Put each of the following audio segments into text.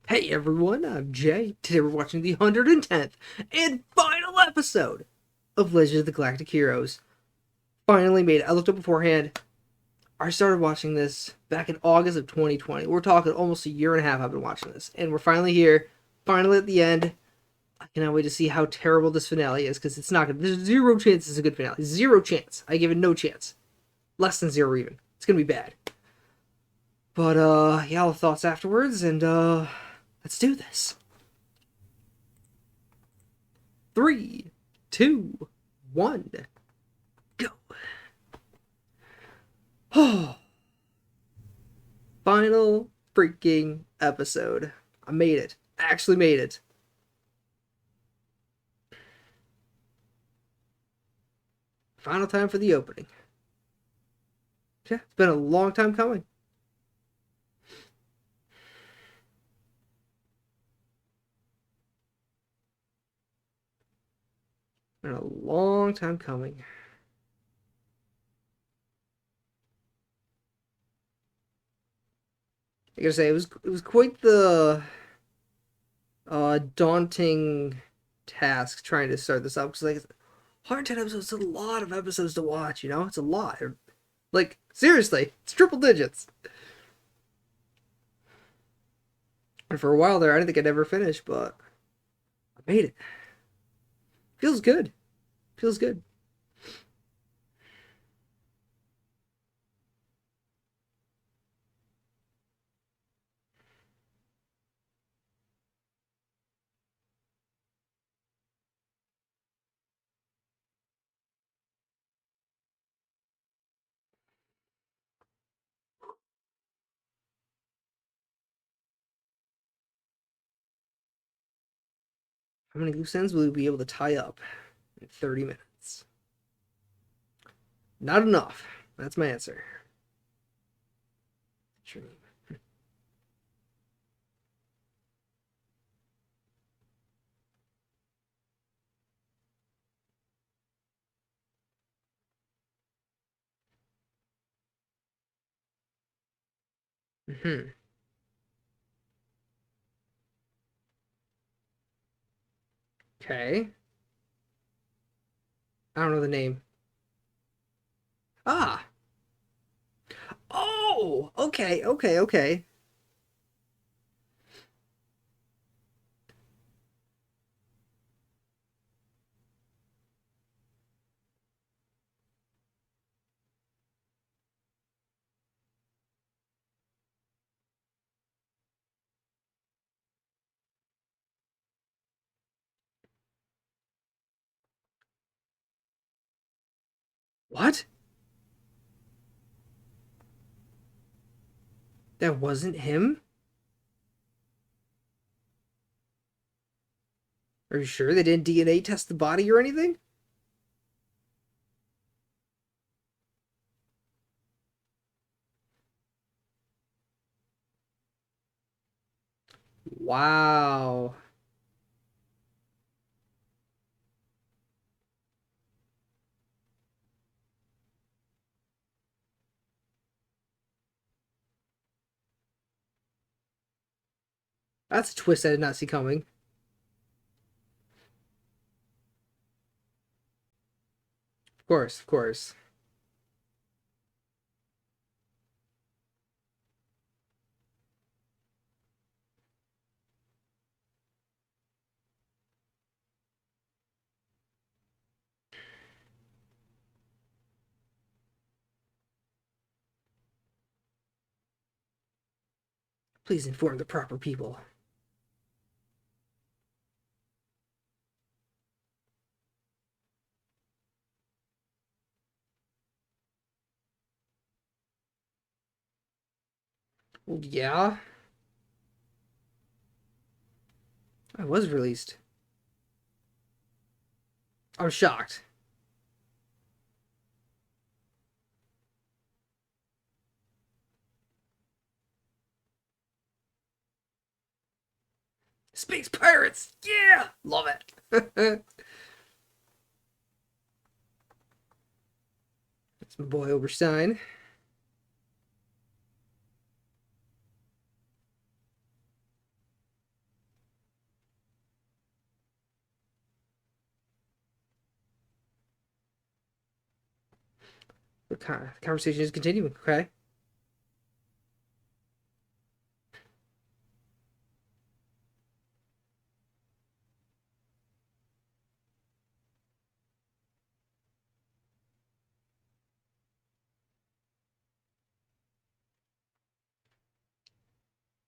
Hey everyone, I'm Jay. Today we're watching the 110th and final episode of Legend of the Galactic Heroes. Finally made it. I looked up beforehand. I started watching this back in August of 2020. We're talking almost a year and a half I've been watching this. And we're finally here. Finally at the end. I cannot wait to see how terrible this finale is because it's not good. There's zero chance it's a good finale. Zero chance. I give it no chance. Less than zero even. It's gonna be bad. But yeah, I'll have thoughts afterwards and let's do this. Three, two, one, go. Oh, final freaking episode. I made it. I actually made it. Final time for the opening. Yeah, it's been a long time coming. Been a long time coming. I gotta say, it was quite the daunting task trying to start this up because like 110 episodes is a lot of episodes to watch. You know, it's a lot. Like seriously, it's triple digits. And for a while there, I didn't think I'd ever finish, but I made it. Feels good. Feels good. How many loose ends will we be able to tie up in 30 minutes? Not enough. That's my answer. Sure. Mm-hmm. Okay. I don't know the name. Ah. Oh. Okay. Okay. Okay. What? That wasn't him? Are you sure they didn't DNA test the body or anything? Wow. That's a twist I did not see coming. Of course. Of course. Please inform the proper people. Well, yeah. I was released. I'm shocked. Space pirates! Yeah! Love it. That's my boy Oberstein. The conversation is continuing, okay?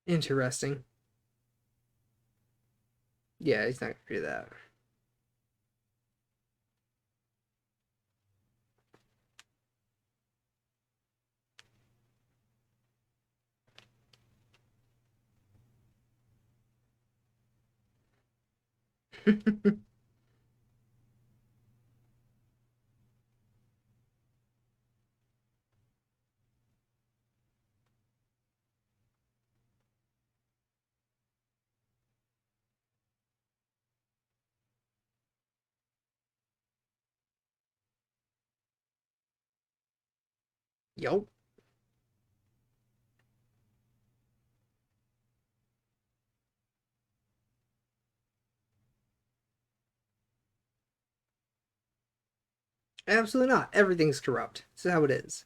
Interesting. Yeah, he's not gonna do that. Yup. Absolutely not. Everything's corrupt. This is how it is.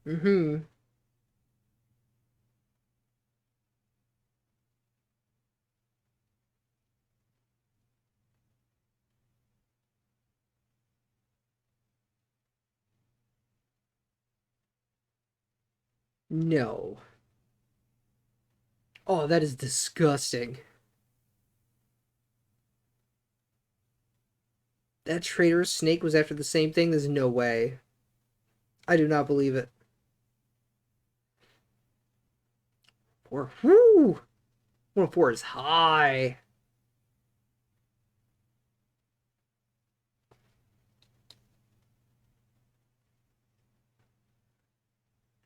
Mm-hmm. No. Oh, that is disgusting. That traitorous snake was after the same thing? There's no way. I do not believe it. Four. Whoo! 104 is high.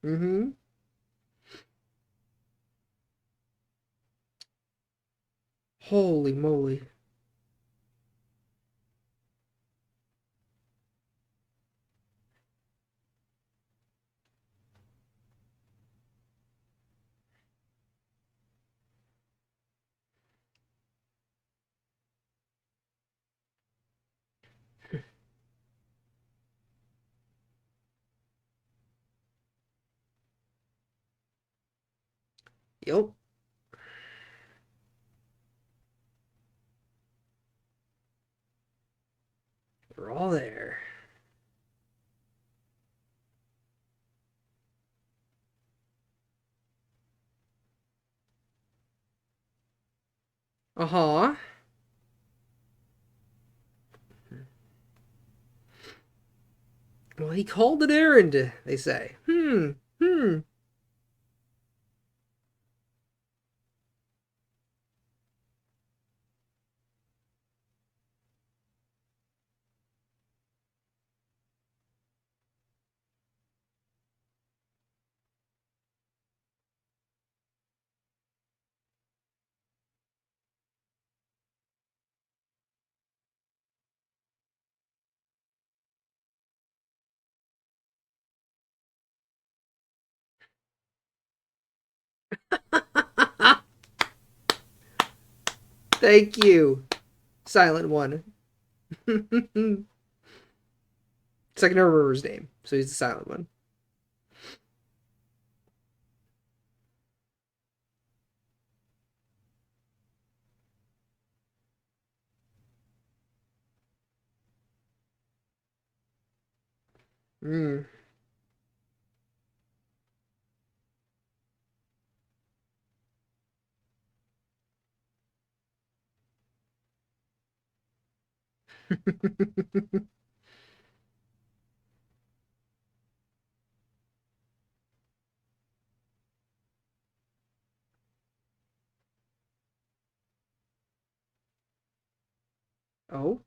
Mm-hmm. Holy moly. Yup. We're all there. Uh-huh. Well, he called an errand, they say. Hmm. Thank you, Silent One. It's like never remember his name, so he's the Silent One. Mm. Oh.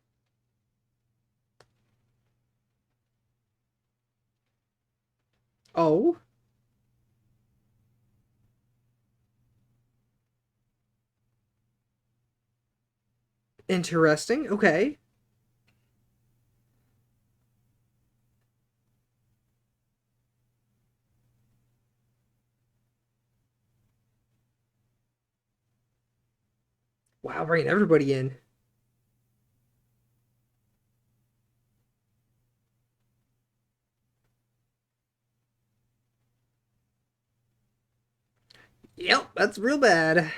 Oh. Interesting. Okay. Wow, bringing everybody in. Yep, that's real bad. Time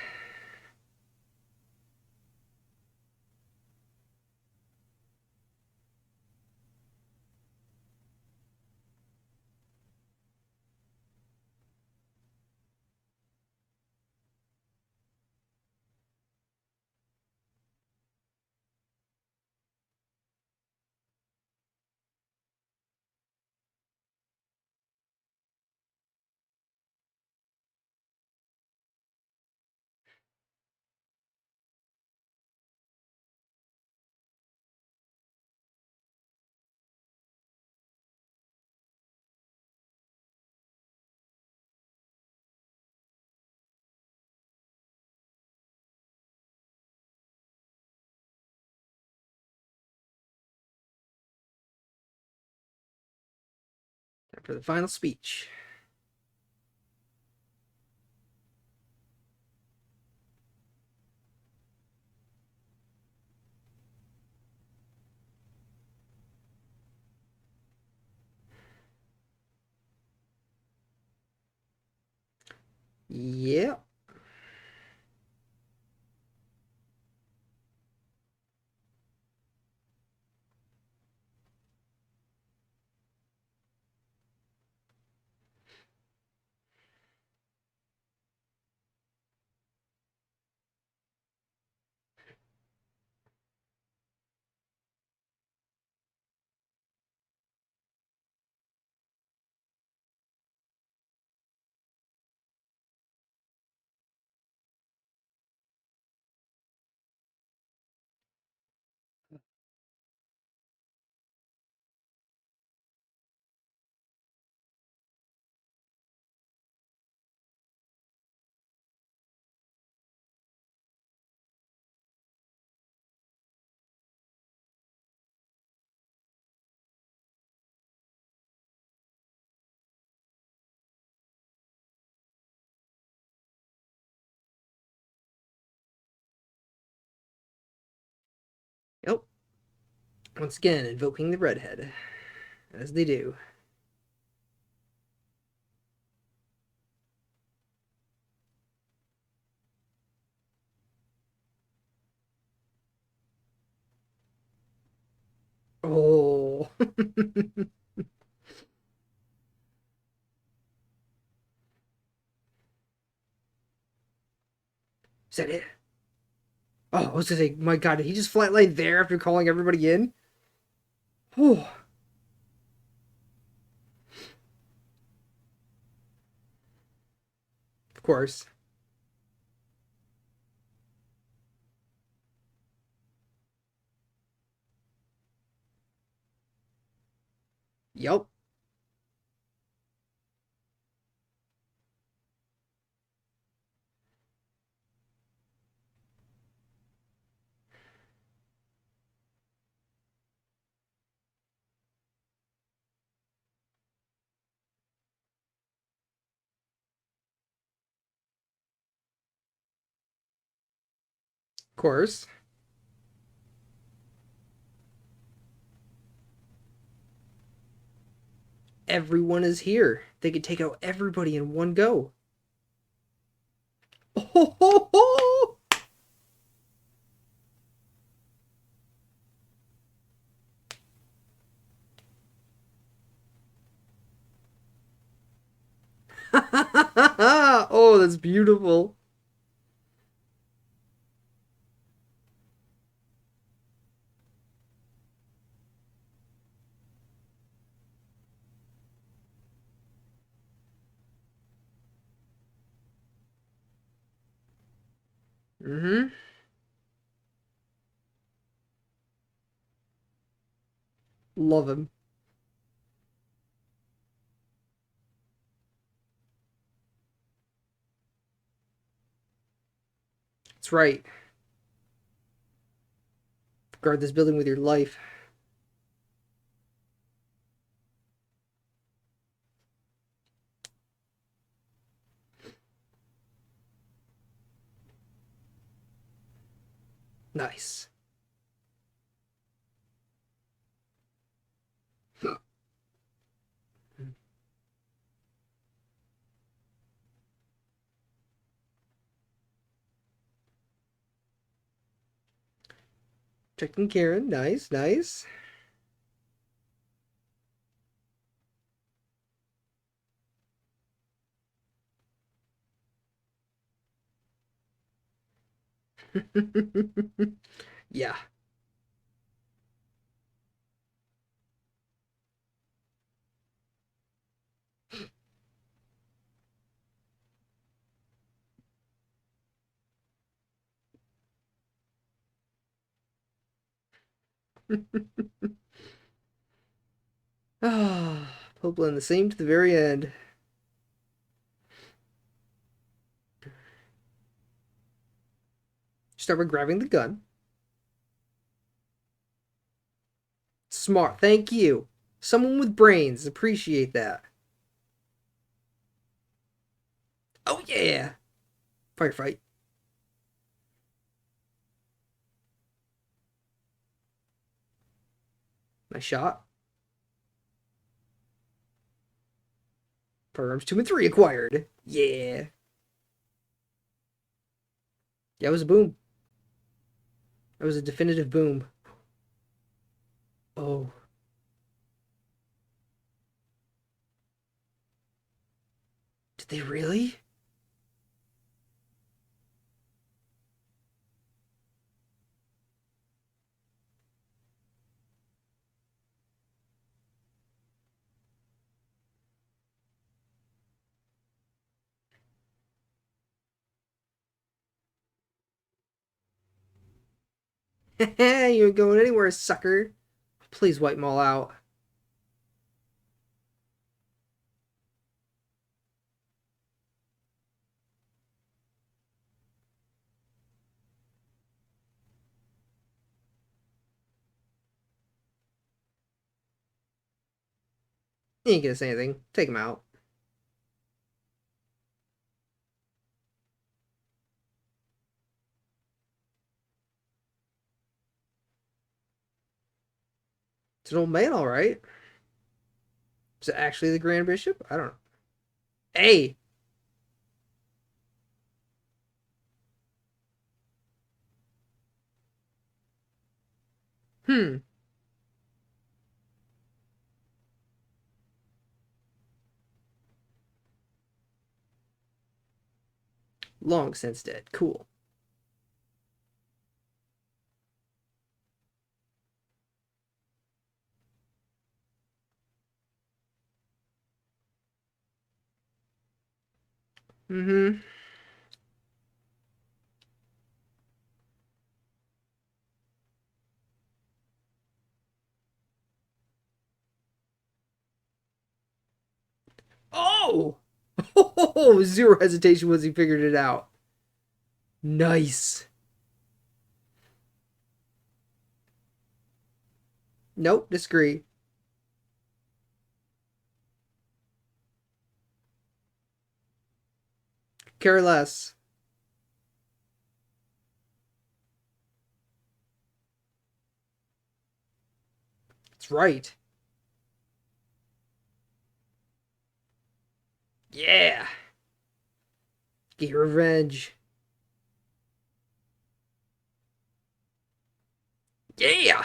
for the final speech. Yep. Yep. Once again, invoking the redhead, as they do. Oh. Is that it? Oh, I was gonna say, my God, did he just flatline there after calling everybody in? Oh, of course. Yep, of course. Everyone is here. They could take out everybody in one go. Oh, ho, ho. Oh, that's beautiful. Mm-hmm. Love him. That's right. Guard this building with your life. Nice. Checking Karen. Nice, nice. Yeah. Ah, Poplin the same to the very end. Start by grabbing the gun. Smart. Thank you. Someone with brains. Appreciate that. Oh, yeah. Firefight. Nice shot. Firearms 2 and 3 acquired. Yeah. Yeah, it was a boom. That was a definitive boom. Oh. Did they really? You ain't going anywhere, sucker. Please wipe them all out. You ain't gonna say anything. Take them out. It's an old man, all right. Is it actually the Grand Bishop? I don't know. Hey! Hmm. Long since dead. Cool. Mm-hmm. Oh! Oh, zero hesitation once he figured it out. Nice. Nope, disagree. Care less. That's right. Yeah. Get your revenge. Yeah.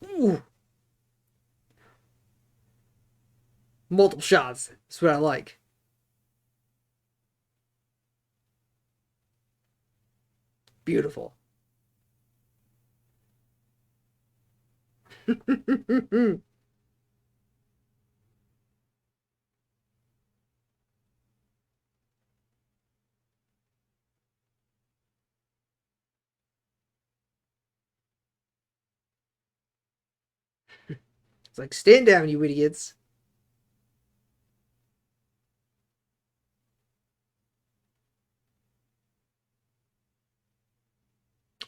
Ooh. Multiple shots. That's what I like. Beautiful. It's like, stand down, you idiots.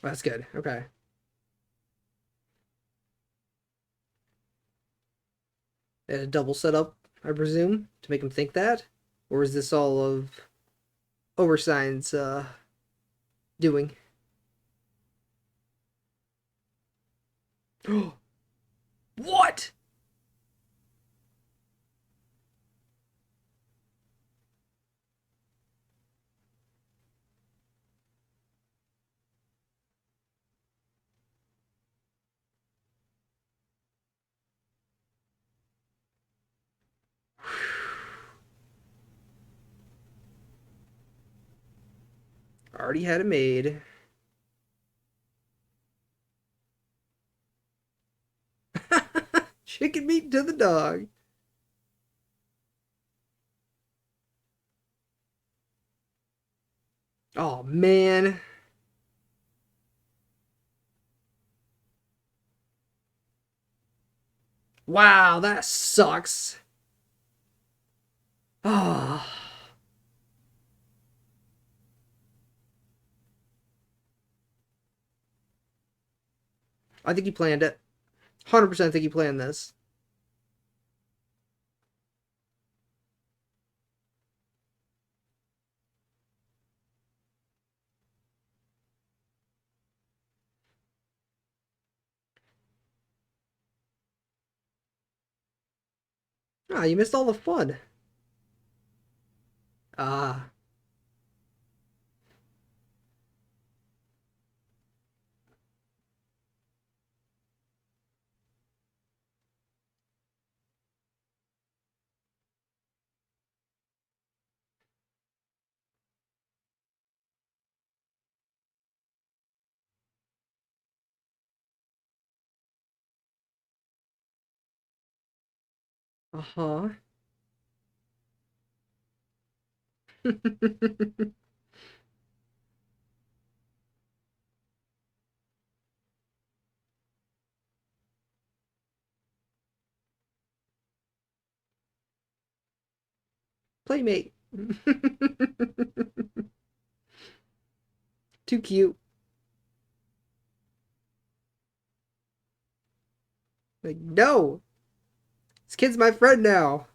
That's good. Okay. They had a double setup, I presume, to make him think that? Or is this all of Oversign's doing? What? Already had it made. Chicken meat to the dog. Oh, man. Wow, that sucks. Ah. Oh, I think he planned it. 100% think he planned this. Ah, you missed all the fun. Ah. Uh-huh. Playmate. Too cute. Like, no. This kid's my friend now.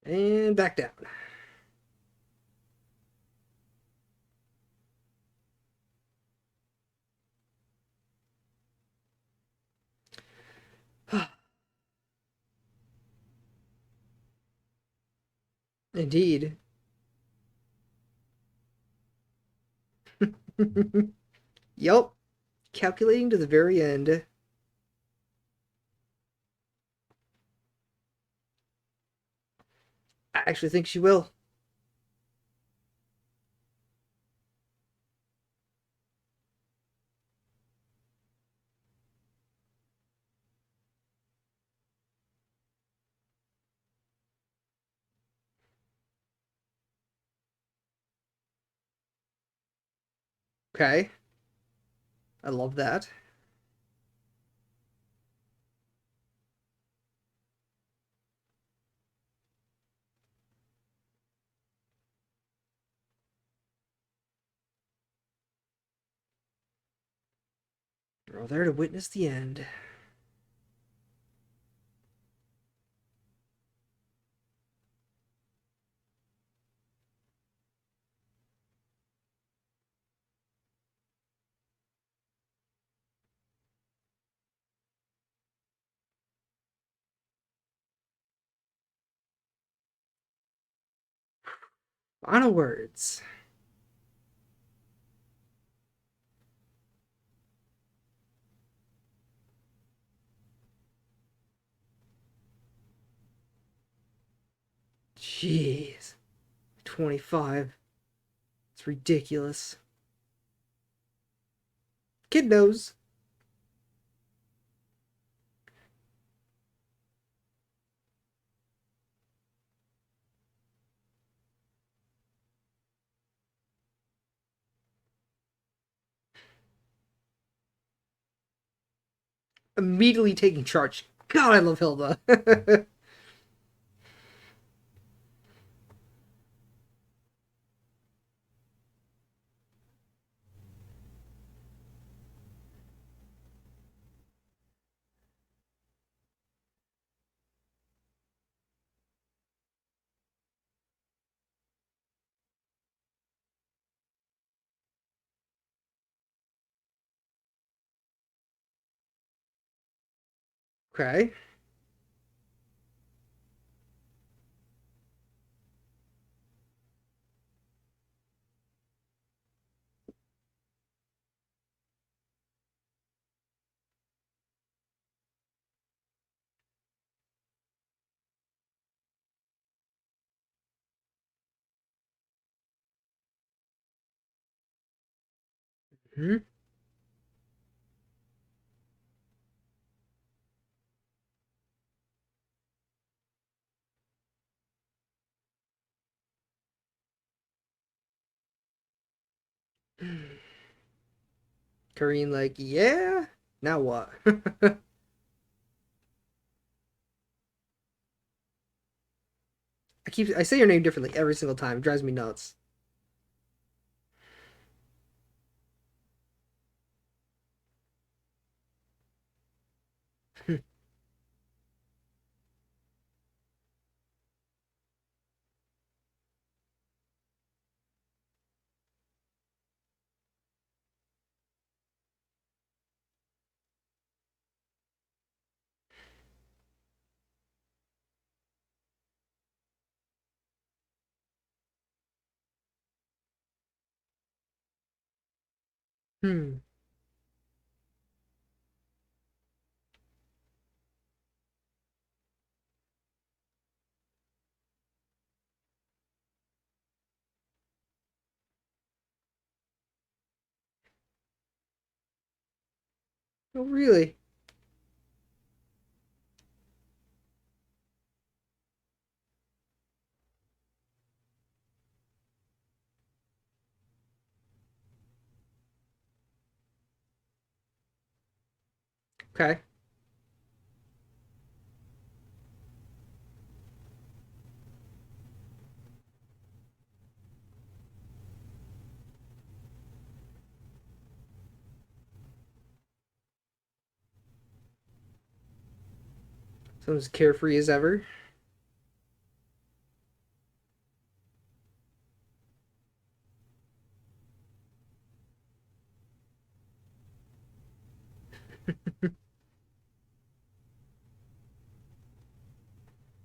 And back down. Indeed. Yup. Calculating to the very end. I actually think she will. Okay. I love that. We're all there to witness the end. Final words. Jeez. 25. It's ridiculous. Kid knows. Immediately taking charge. God, I love Hilda. Okay. Hmm. Kareen, like, yeah? Now what? I say your name differently every single time. It drives me nuts. Hmm. Oh, really? Okay. Someone's carefree as ever.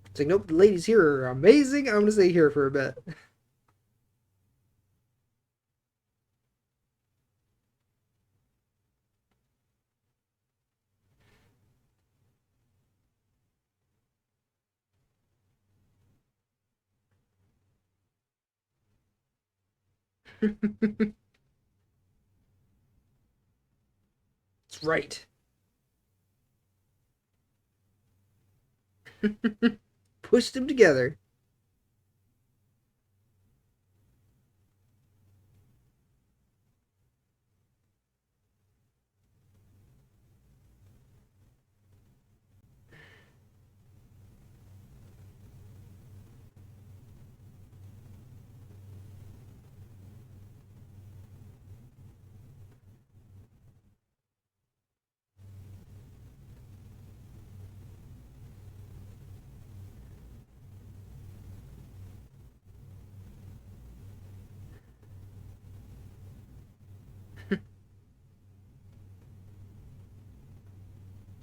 It's like, nope, the ladies here are amazing. I'm gonna stay here for a bit. It's right. Pushed them together.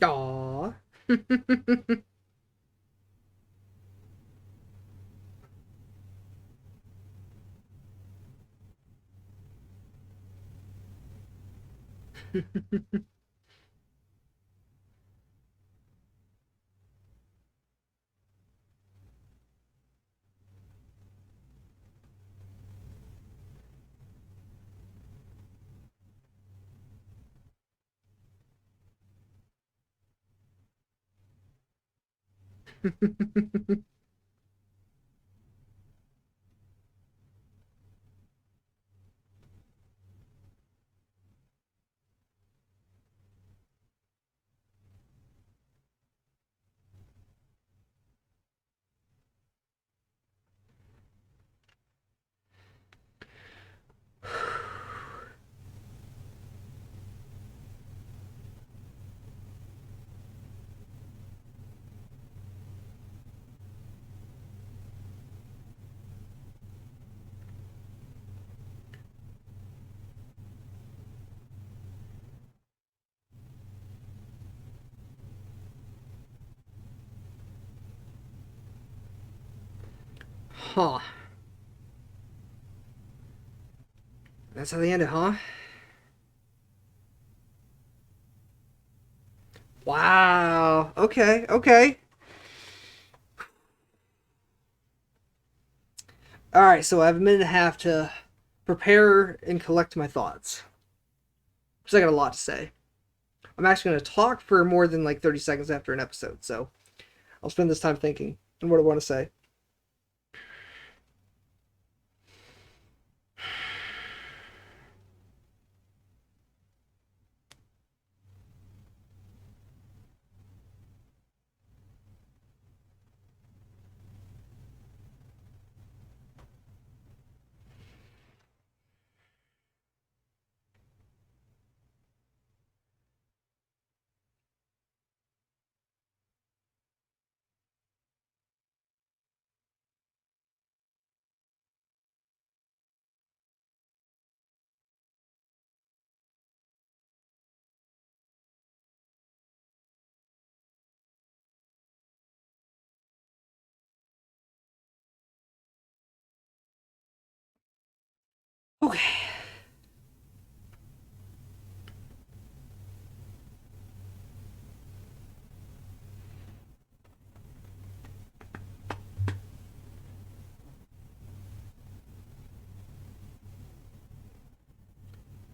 Aww. Huh. That's how they ended, huh? Wow. Okay, okay. Alright, so I have a minute and a half to prepare and collect my thoughts. Because I got a lot to say. I'm actually going to talk for more than like 30 seconds after an episode, so I'll spend this time thinking and what I want to say. Okay.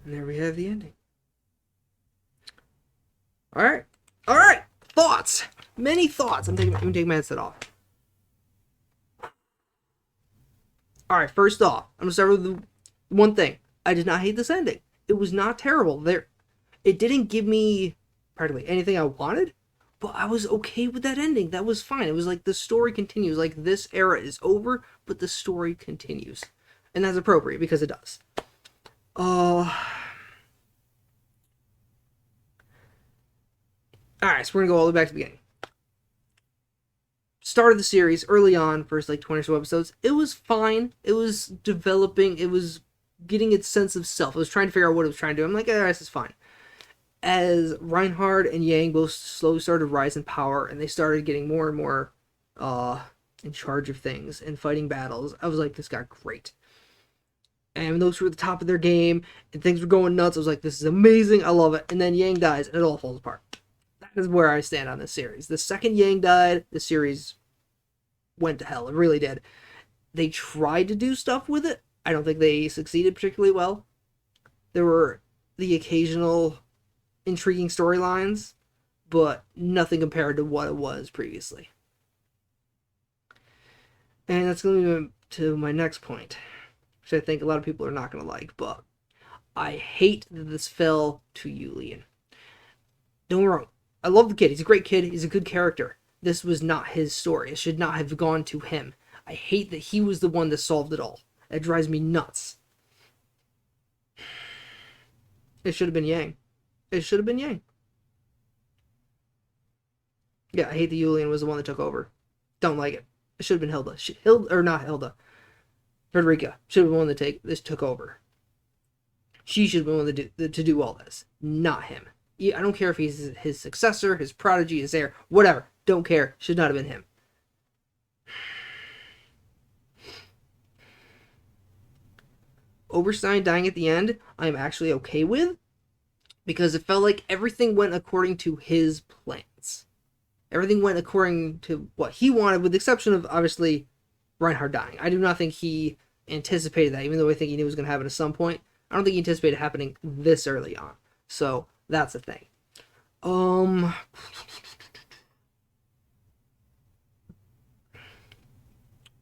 And there we have the ending. Alright. Alright. Thoughts. Many thoughts. I'm taking my headset off. Alright, first off, I'm gonna start with the one thing. I did not hate this ending. It was not terrible. It didn't give me practically anything I wanted, but I was okay with that ending. That was fine. It was like the story continues. Like this era is over, but the story continues. And that's appropriate because it does. Uh Alright, so we're gonna go all the way back to the beginning. Start of the series, early on, first like 20 or so episodes, it was fine. It was developing, it was getting its sense of self. It was trying to figure out what it was trying to do. I'm like, this is fine. As Reinhard and Yang both slowly started to rise in power and they started getting more and more in charge of things and fighting battles, I was like, this got great. And when those were at the top of their game and things were going nuts, I was like, this is amazing, I love it. And then Yang dies and it all falls apart. That is where I stand on this series. The second Yang died, the series went to hell. It really did. They tried to do stuff with it. I don't think they succeeded particularly well. There were the occasional intriguing storylines, but nothing compared to what it was previously. And that's going to be to my next point, which I think a lot of people are not going to like, but I hate that this fell to Yulian. Don't get me wrong. I love the kid. He's a great kid. He's a good character. This was not his story. It should not have gone to him. I hate that he was the one that solved it all. That drives me nuts. It should have been Yang. It should have been Yang. Yeah, I hate that Yulian was the one that took over. Don't like it. It should have been Hilda. Hilda or not Hilda. Frederica should have been the one that took over. She should have been the one to do all this, not him. I don't care if he's his successor, his prodigy, his heir, whatever. Don't care. Should not have been him. Oberstein dying at the end, I'm actually okay with because it felt like everything went according to his plans. Everything went according to what he wanted, with the exception of, obviously, Reinhard dying. I do not think he anticipated that, even though I think he knew it was going to happen at some point. I don't think he anticipated it happening this early on. So, that's the thing.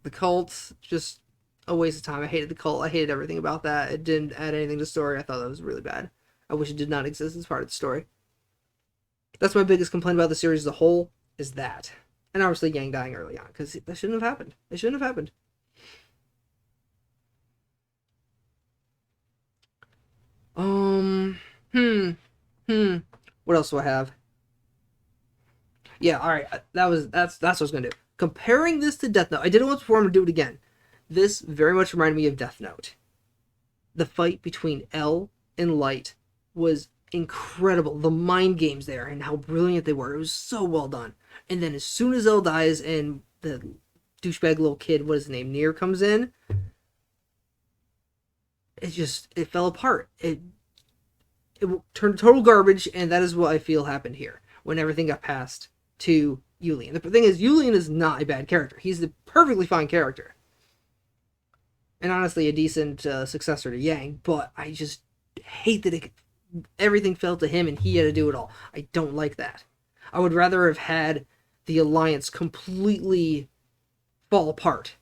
The cult, just a waste of time. I hated the cult. I hated everything about that. It didn't add anything to the story. I thought that was really bad. I wish it did not exist as part of the story. That's my biggest complaint about the series as a whole, is that. And obviously Yang dying early on, because that shouldn't have happened. It shouldn't have happened. What else do I have? Yeah, alright. That's what I was gonna do. Comparing this to Death Note. I did it once before, I'm gonna do it again. This very much reminded me of Death Note. The fight between L and Light was incredible. The mind games there and how brilliant they were. It was so well done. And then as soon as L dies and the douchebag little kid, what is his name, Nier, comes in, it fell apart. It turned total garbage, and that is what I feel happened here when everything got passed to Yulian. The thing is, Yulian is not a bad character. He's a perfectly fine character. And honestly, a decent successor to Yang, but I just hate that everything fell to him and he had to do it all. I don't like that. I would rather have had the Alliance completely fall apart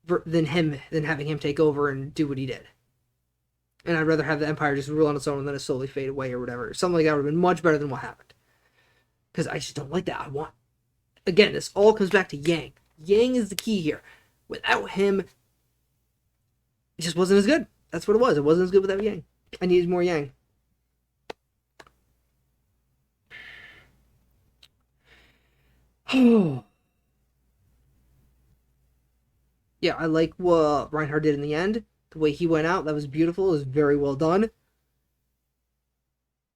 than having him take over and do what he did. And I'd rather have the Empire just rule on its own and then it slowly fade away or whatever. Something like that would have been much better than what happened. Because I just don't like that. Again, this all comes back to Yang. Yang is the key here. Without him, it just wasn't as good. That's what it was. It wasn't as good without Yang. I needed more Yang. Yeah, I like what Reinhard did in the end. The way he went out, that was beautiful. It was very well done.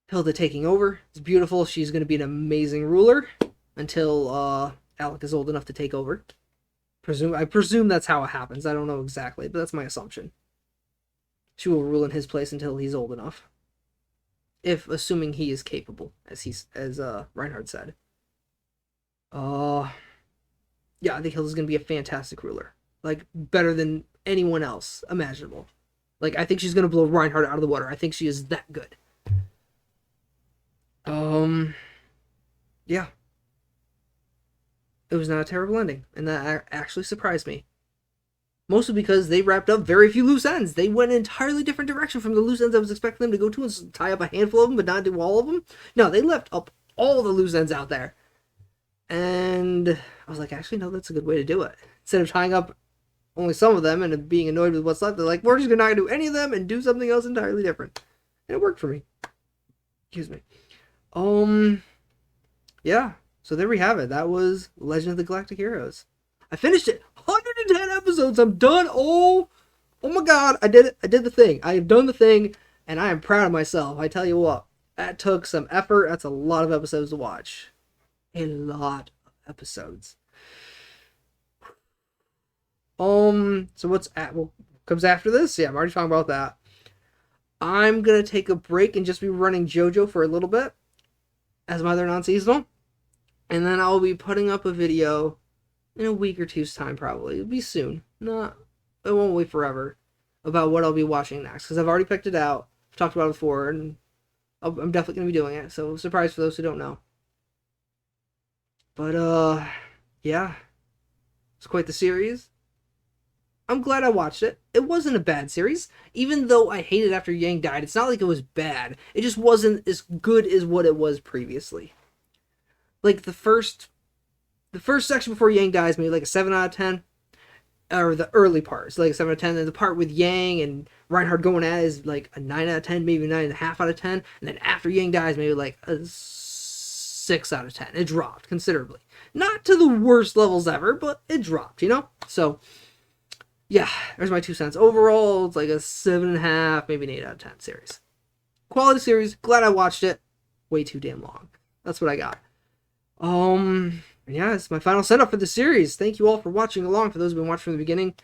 Hilda taking over. It's beautiful. She's going to be an amazing ruler until Alec is old enough to take over. I presume that's how it happens. I don't know exactly, but that's my assumption. She will rule in his place until he's old enough. Assuming he is capable, as Reinhard said. Yeah, I think Hilda's going to be a fantastic ruler. Like, better than anyone else imaginable. Like, I think she's going to blow Reinhard out of the water. I think she is that good. Yeah. It was not a terrible ending, and that actually surprised me. Mostly because they wrapped up very few loose ends. They went an entirely different direction from the loose ends I was expecting them to go to and tie up a handful of them, but not do all of them. No, they left up all the loose ends out there. And I was like, actually, no, that's a good way to do it. Instead of tying up only some of them and being annoyed with what's left, they're like, we're just not going to do any of them and do something else entirely different. And it worked for me. Excuse me. Yeah. So there we have it. That was Legend of the Galactic Heroes. I finished it. 110 episodes. I'm done. Oh my god. I did it. I did the thing. I have done the thing, and I am proud of myself. I tell you what. That took some effort. That's a lot of episodes to watch. A lot of episodes. So what comes after this? Yeah, I'm already talking about that. I'm gonna take a break and just be running JoJo for a little bit as my other non-seasonal, and then I'll be putting up a video in a week or two's time, probably. It'll be soon. It won't wait forever, about what I'll be watching next, because I've already picked it out. I've talked about it before, and I'm definitely gonna be doing it. So surprise for those who don't know. But yeah, it's quite the series. I'm glad I watched it. It wasn't a bad series. Even though I hated after Yang died, it's not like it was bad. It just wasn't as good as what it was previously. Like, the first section before Yang dies, maybe like a 7 out of 10. Or the early parts, like a 7 out of 10. Then the part with Yang and Reinhard going at it is like a 9 out of 10, maybe 9.5 out of 10. And then after Yang dies, maybe like a 6 out of 10. It dropped considerably. Not to the worst levels ever, but it dropped, you know? So, yeah, there's my 2 cents. Overall, it's like a 7.5, maybe an 8 out of 10 series. Quality series. Glad I watched it. Way too damn long. That's what I got. Yeah, it's my final setup for the series. Thank you all for watching along. For those who've been watching from the beginning,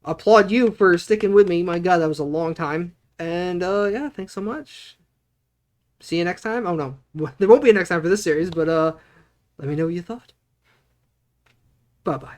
I applaud you for sticking with me. My God, that was a long time. And yeah, thanks so much. see you next time. Oh no, there won't be a next time for this series, but let me know what you thought. Bye bye.